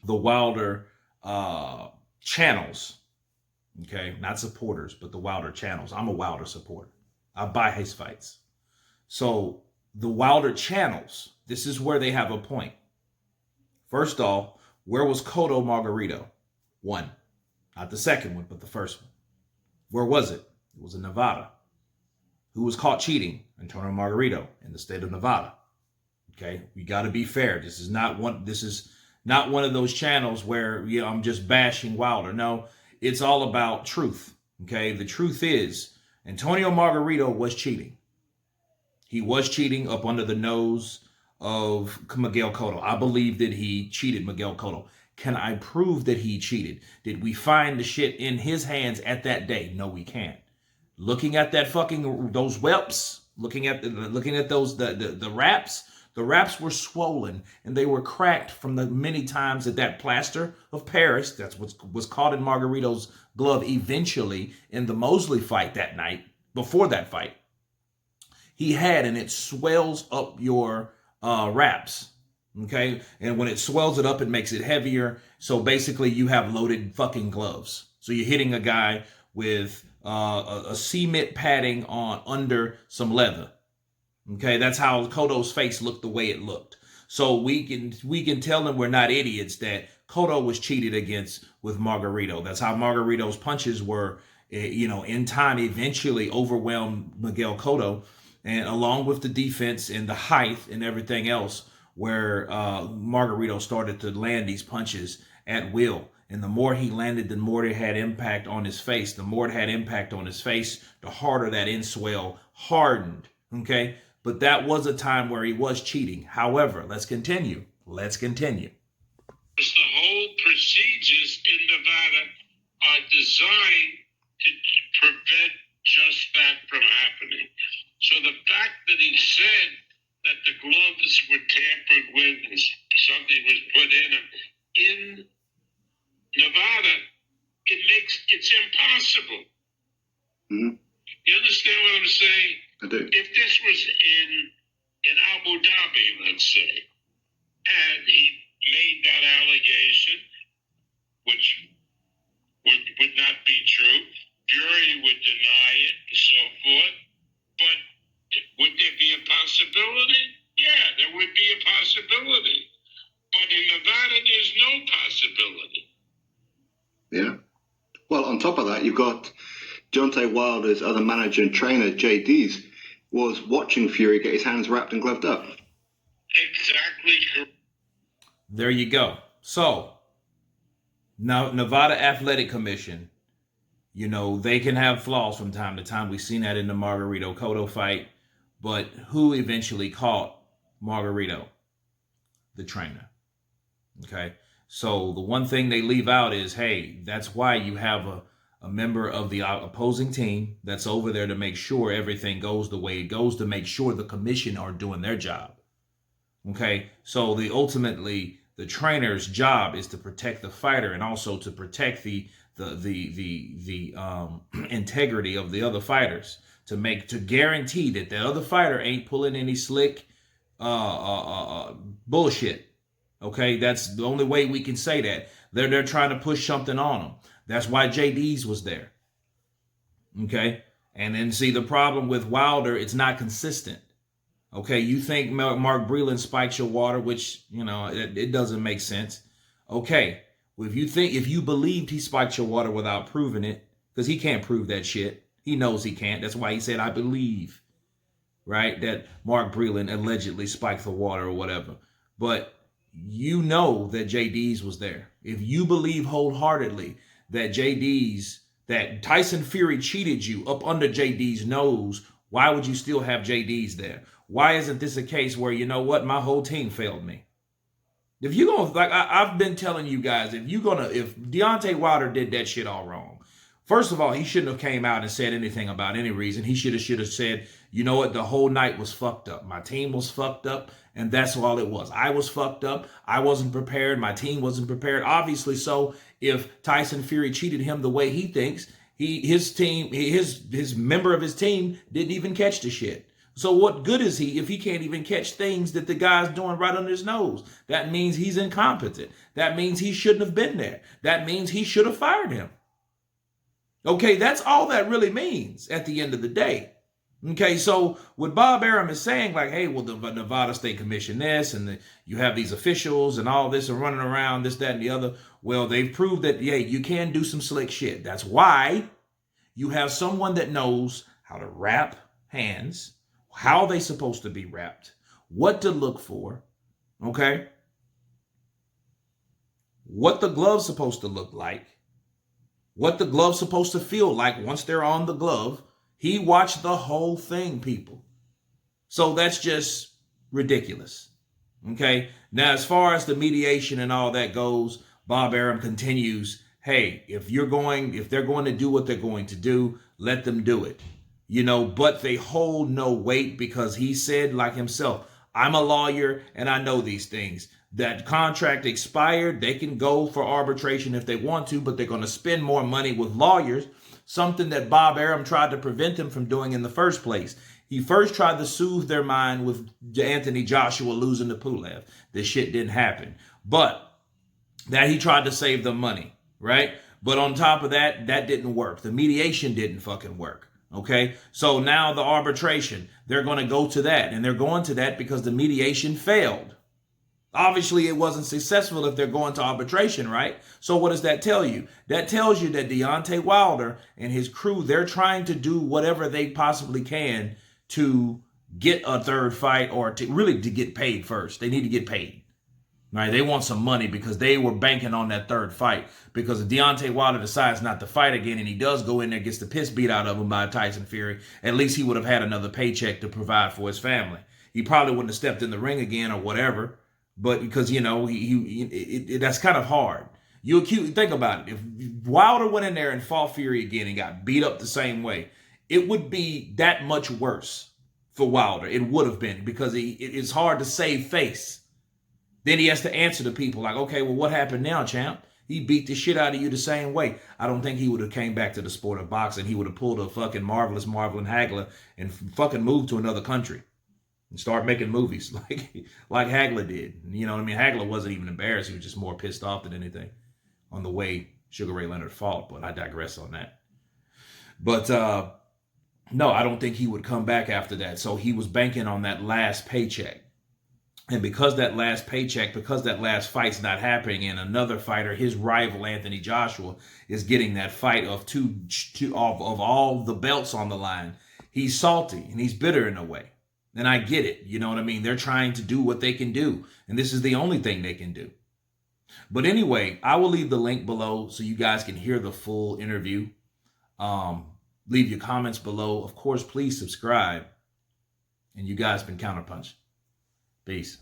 the Wilder channels, okay, not supporters, but the Wilder channels. I'm a Wilder supporter. I buy his fights. So the Wilder channels, this is where they have a point. First off, where was Cotto Margarito? One. Not the second one, but the first one. Where was it? It was in Nevada. Who was caught cheating? Antonio Margarito in the state of Nevada. Okay, we got to be fair. This is not one of those channels where I'm just bashing Wilder. No, it's all about truth. Okay, the truth is Antonio Margarito was cheating. He was cheating up under the nose of Miguel Cotto. I believe that he cheated Miguel Cotto. Can I prove that he cheated? Did we find the shit in his hands at that day? No, we can't. Looking at that those whelps, looking at those the wraps. The wraps were swollen and they were cracked from the many times that plaster of Paris, that's what was caught in Margarito's glove eventually in the Mosley fight that night, before that fight, he had, and it swells up your wraps, okay? And when it swells it up, it makes it heavier. So basically you have loaded fucking gloves. So you're hitting a guy with a cement padding on under some leather. Okay, that's how Cotto's face looked the way it looked. So we can tell them we're not idiots that Cotto was cheated against with Margarito. That's how Margarito's punches were, in time eventually overwhelmed Miguel Cotto, and along with the defense and the height and everything else, where Margarito started to land these punches at will. And the more he landed, the more it had impact on his face. The more it had impact on his face, the harder that inswell hardened. Okay. But that was a time where he was cheating. However, let's continue. The whole procedures in Nevada are designed to prevent just that from happening. So the fact that he said that the gloves were tampered with and something was put in them in Nevada, it's impossible. Mm-hmm. You understand what I'm saying? I do. If this was in Abu Dhabi, let's say, and he made that allegation, which would not be true, jury would deny it and so forth, but would there be a possibility? Yeah, there would be a possibility. But in Nevada, there's no possibility. Yeah. Well, on top of that, you've got Deontay Wilder's other manager and trainer, JD's, was watching Fury get his hands wrapped and gloved up. Exactly correct. There you go. So, now Nevada Athletic Commission, they can have flaws from time to time. We've seen that in the Margarito Cotto fight. But who eventually caught Margarito? The trainer. Okay? So the one thing they leave out is, hey, that's why you have a member of the opposing team that's over there to make sure everything goes the way it goes, to make sure the commission are doing their job. Okay, so ultimately the trainer's job is to protect the fighter and also to protect the integrity of the other fighters, to guarantee that the other fighter ain't pulling any slick bullshit. Okay, that's the only way we can say that. They're trying to push something on them. That's why JD's was there. Okay, and then see the problem with Wilder, it's not consistent. Okay, you think Mark Breland spikes your water, which it doesn't make sense. Okay, well, if you believed he spiked your water without proving it, because he can't prove that shit. He knows he can't. That's why he said, I believe, right, that Mark Breland allegedly spiked the water or whatever. But you know that JD's was there. If you believe wholeheartedly that that Tyson Fury cheated you up under JD's nose, why would you still have JD's there? Why isn't this a case where, my whole team failed me? If you're going to, I've been telling you guys, if Deontay Wilder did that shit all wrong, first of all, he shouldn't have came out and said anything about any reason. He should have said, you know what, the whole night was fucked up. My team was fucked up, and that's all it was. I was fucked up. I wasn't prepared. My team wasn't prepared. Obviously, so if Tyson Fury cheated him the way he thinks, his member of his team didn't even catch the shit. So what good is he if he can't even catch things that the guy's doing right under his nose? That means he's incompetent. That means he shouldn't have been there. That means he should have fired him. Okay, that's all that really means at the end of the day. Okay, so what Bob Arum is saying, like, hey, well, the Nevada State Commission this, and you have these officials and all this and running around, this, that, and the other. Well, they've proved that, yeah, you can do some slick shit. That's why you have someone that knows how to wrap hands, how they supposed to be wrapped, what to look for, okay? What the glove's supposed to look like, what the glove's supposed to feel like once they're on the glove. He watched the whole thing, people. So that's just ridiculous. Okay. Now, as far as the mediation and all that goes, Bob Arum continues, hey, if they're going to do what they're going to do, let them do it. You know, but they hold no weight because he said, like himself, I'm a lawyer and I know these things. That contract expired. They can go for arbitration if they want to, but they're going to spend more money with lawyers. Something that Bob Arum tried to prevent them from doing in the first place. He first tried to soothe their mind with Anthony Joshua losing to Pulev. This shit didn't happen. But that he tried to save them money, right? But on top of that, that didn't work. The mediation didn't fucking work, okay? So now the arbitration, they're going to go to that. And they're going to that because the mediation failed. Obviously, it wasn't successful if they're going to arbitration, right? So what does that tell you? That tells you that Deontay Wilder and his crew, they're trying to do whatever they possibly can to get a third fight or to get paid first. They need to get paid, right? They want some money because they were banking on that third fight. Because if Deontay Wilder decides not to fight again and he does go in there, gets the piss beat out of him by Tyson Fury, at least he would have had another paycheck to provide for his family. He probably wouldn't have stepped in the ring again or whatever. But because, you know, that's kind of hard. Think about it. If Wilder went in there and fought Fury again and got beat up the same way, it would be that much worse for Wilder. It would have been because it's hard to save face. Then he has to answer to people like, okay, well, what happened now, champ? He beat the shit out of you the same way. I don't think he would have came back to the sport of boxing. He would have pulled a fucking marvelous Marvin Hagler and fucking moved to another country. And start making movies like Hagler did. You know what I mean? Hagler wasn't even embarrassed. He was just more pissed off than anything on the way Sugar Ray Leonard fought. But I digress on that. But no, I don't think he would come back after that. So he was banking on that last paycheck. And because that last fight's not happening, and another fighter, his rival Anthony Joshua, is getting that fight of of all the belts on the line, he's salty and he's bitter in a way. And I get it. You know what I mean? They're trying to do what they can do. And this is the only thing they can do. But anyway, I will leave the link below so you guys can hear the full interview. Leave your comments below. Of course, please subscribe. And you guys been Counterpunch. Peace.